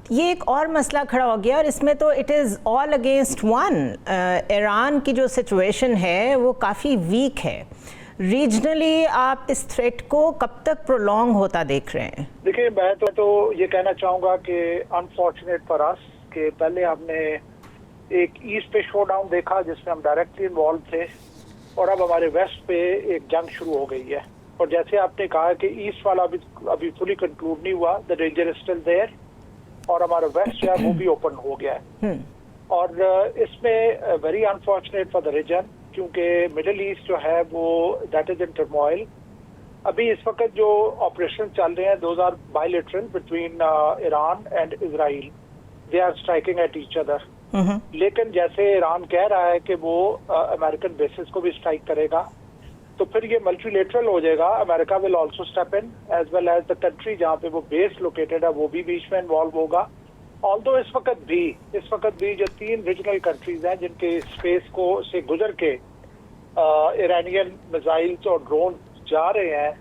یہ ایک اور مسئلہ کھڑا ہو گیا اور اس میں تو it is all against one. Iran کی جو سچویشن ہے وہ کافی ویک ہے. ریجنلی آپ اس تھریٹ کو کب تک پرولونگ ہوتا دیکھ رہے ہیں؟ دیکھیں میں تو یہ کہنا چاہوں گا کہ انفارچونیٹ فار اس کہ پہلے ہم نے ایک ایسٹ پہ شو ڈاؤن دیکھا جس میں ہم ڈائریکٹلی انوالو تھے، اور اب ہمارے ویسٹ پہ ایک جنگ شروع ہو گئی ہے. اور جیسے آپ نے کہا کہ ایسٹ والا ابھی فلی کنکلوڈ نہیں ہوا، the danger is still there, اور ہمارا ویسٹ جو ہے وہ بھی اوپن ہو گیا ہے. اور اس میں very unfortunate for the region, کیونکہ مڈل ایسٹ جو ہے وہ دیٹ از ان ٹرموائل. ابھی اس وقت جو آپریشن چل رہے ہیں those are bilateral between Iran and Israel, they are striking at each other. لیکن جیسے ایران کہہ رہا ہے کہ وہ امریکن بیسز کو بھی اسٹرائک کرے گا، تو پھر یہ ملٹی لیٹرل ہو جائے گا. امریکہ will also step in as well as the country جہاں پہ وہ بیس لوکیٹڈ ہے وہ بھی بیچ میں انوالو ہوگا. آلدو اس وقت بھی جو 3 ریجنل کنٹریز ہیں جن کے اسپیس کو سے گزر کے ایرانین میزائلز اور ڈرون جا رہے ہیں،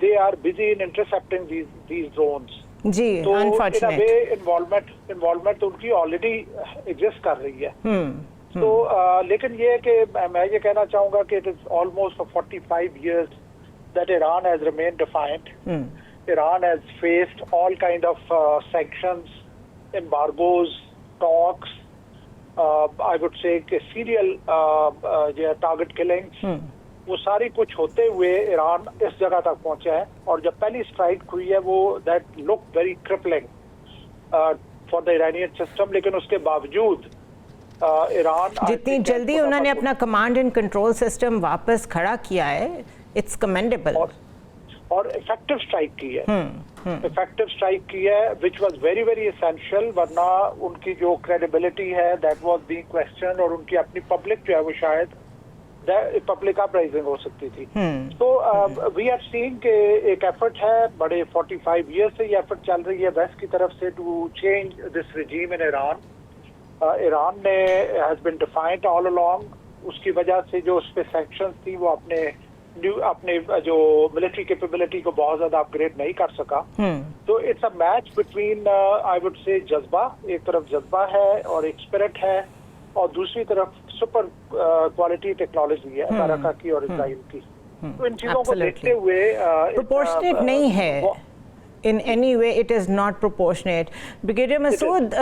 they are busy in intercepting these drones. جی انفارچونیٹ انوالومنٹ ان کی آلریڈی ایگزسٹ کر رہی ہے. تو لیکن یہ کہ میں یہ کہنا چاہوں گا کہ it is almost 45 years that Iran has remained defiant. Iran has faced all kind of sanctions, embargoes, talks, I would say کہ serial target killings. وہ ساری کچھ ہوتے ہوئے ایران اس جگہ تک پہنچا ہے. اور جب پہلی اسٹرائک ہوئی ہے وہ that look very crippling for the Iranian system, لیکن اس کے باوجود ایران جتنی جلدی انہوں نے اپنا کمانڈ اینڈ کنٹرول سسٹم واپس کھڑا کیا ہے، اٹس کمینڈیبل. اور افیکٹو اسٹرائک کی ہے which was very very essential, ورنہ ان کی جو کریڈیبلٹی ہے دیٹ واز بینگ کویسچنڈ، اور ان کی اپنی پبلک جو ہے وہ شاید پبلک اپرائزنگ ہو سکتی تھی. تو وی ہیو سین کہ ایک ایفرٹ ہے بڑے 45 years سے یہ ایفرٹ چل رہی ہے ویسٹ کی طرف سے ٹو چینج دس ریجیم ان ایران. ایران نے has been defined all along. اس کی وجہ سے جو اس پہ سینکشنز تھی وہ اپنے جو ملٹری کیپیبلٹی کو بہت زیادہ اپ گریڈ نہیں کر سکا. تو it's a match between I would say جذبہ، ایک طرف جذبہ ہے اور ایک اسپرٹ ہے، اور دوسری طرف سپر کوالٹی ٹیکنالوجی ہے امریکہ کی اور اسرائیل کی. تو ان چیزوں کو دیکھتے ہوئے پروپورشنیٹ نہیں ہے. in any way it is not proportionate. Brigadier Masood,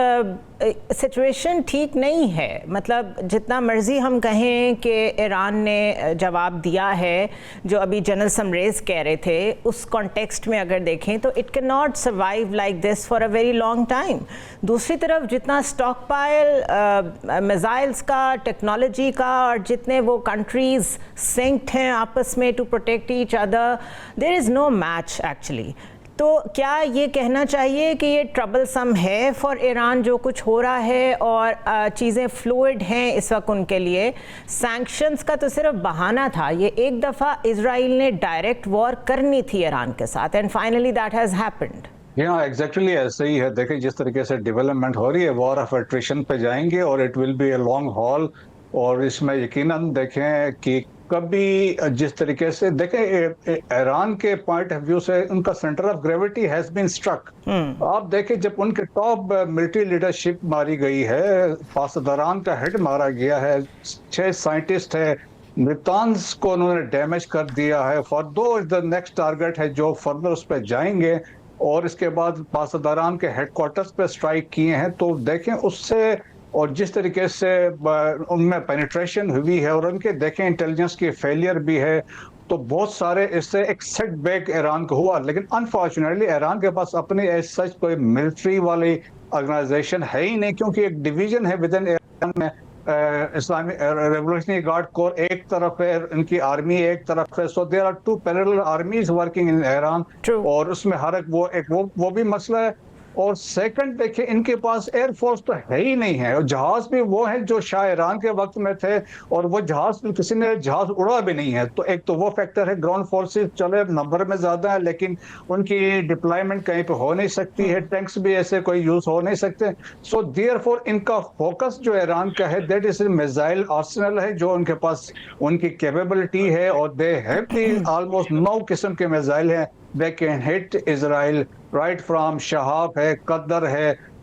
situation ٹھیک نہیں ہے. مطلب جتنا مرضی ہم کہیں کہ ایران نے جواب دیا ہے، جو ابھی جنرل سمریز کہہ رہے تھے اس کانٹیکسٹ میں اگر دیکھیں تو it can not survive like this for a very long time. دوسری طرف جتنا اسٹاک پائل میزائلس کا، ٹیکنالوجی کا، اور جتنے وہ کنٹریز سنکڈ ہیں آپس میں to protect each other, there is no match actually. تو کیا یہ کہنا چاہیے کہ یہ ٹربل سم ہے فار ایران جو کچھ ہو رہا ہے، اور چیزیں فلوئڈ ہیں اس وقت ان کے لیے؟ سینکشنز کا تو صرف بہانہ تھا. یہ ایک دفعہ اسرائیل نے ڈائریکٹ وار کرنی تھی ایران کے ساتھ، and finally that has happened. Exactly ایسے ہی ہے. دیکھیں جس طریقے سے ڈیولپمنٹ ہو رہی ہے، وار آف ایٹریشن پہ جائیں گے، اور it will be a long haul. اور اس میں یقیناً دیکھیں کہ کبھی جس طریقے سے دیکھیں ایران کے پوائنٹ آف ویو سے ان کا centre of gravity has been struck. آپ دیکھیں جب ان کے ٹاپ ملٹری لیڈرشپ ماری گئی ہے، پاسداران کا ہیڈ مارا گیا ہے، 6 سائنٹسٹ ہے، نتانز کو انہوں نے ڈیمیج کر دیا ہے. فردو دا نیکسٹ ٹارگٹ ہے جو فردر اس پہ جائیں گے. اور اس کے بعد پاسداران کے ہیڈ کوارٹرز پہ اسٹرائک کیے ہیں. تو دیکھیں اس سے، اور جس طریقے سے ان میں پینیٹریشن ہوئی ہے، اور ان کے دیکھیں انٹیلیجنس کی فیلئر بھی ہے، تو بہت سارے اس سے ایک سیٹ بیک ایران کو ہوا. لیکن انفارچونیٹلی ایران کے پاس اپنی ایز سچ کوئی ملٹری والی آرگنائزیشن ہے ہی نہیں، کیونکہ ایک ڈویژن ہے ود ان ایران میں. اسلامی ریولوشنری گارڈ کور ایک طرف ہے، ان کی آرمی ایک طرف ہے. So there are 2 parallel armies working in Iran. اور اس میں ہر ایک وہ بھی مسئلہ ہے. اور سیکنڈ دیکھیں ان کے پاس ایئر فورس تو ہے ہی نہیں ہے، اور جہاز بھی وہ ہیں جو شاہ ایران کے وقت میں تھے، اور وہ جہاز کسی نے جہاز اڑا بھی نہیں ہے. تو ایک تو وہ فیکٹر ہے. گراؤنڈ فورسز چلے نمبر میں زیادہ ہے، لیکن ان کی ڈپلائمنٹ کہیں پہ ہو نہیں سکتی ہے. ٹینکس بھی ایسے کوئی یوز ہو نہیں سکتے. سو دیئر فور ان کا فوکس جو ایران کا ہے دیٹ از میزائل آرسنل ہے، جو ان کے پاس ان کی کیپیبلٹی ہے. اور دے ہیو دی آلموسٹ 9 قسم کے میزائل ہیں. They can hit Israel right from شہاب ہے، قدر ہے،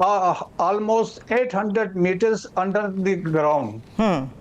almost 800 meters under the ground,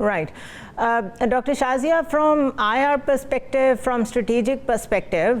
Right. Dr. Shazia, from IR perspective, from strategic perspective,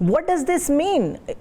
What does this mean?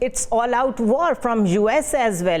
it's all out war from US as well.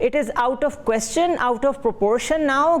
it is out of question, out of proportion now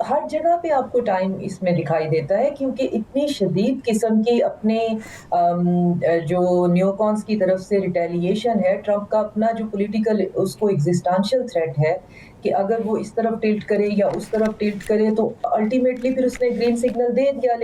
ہر جگہ پہ آپ کو time اس میں دکھائی دیتا ہے کیونکہ اتنی شدید قسم کی اپنے جو نیو کونس کی طرف سے ریٹیلیشن ہے، ٹرمپ کا اپنا جو پولیٹیکل اس کو ایگزسٹانشل تھریٹ ہے کہ اگر وہ اس طرف ٹلٹ کرے یا اس طرف ٹلٹ کرے تو الٹیمیٹلی پھر اس نے گرین سگنل دے دیا.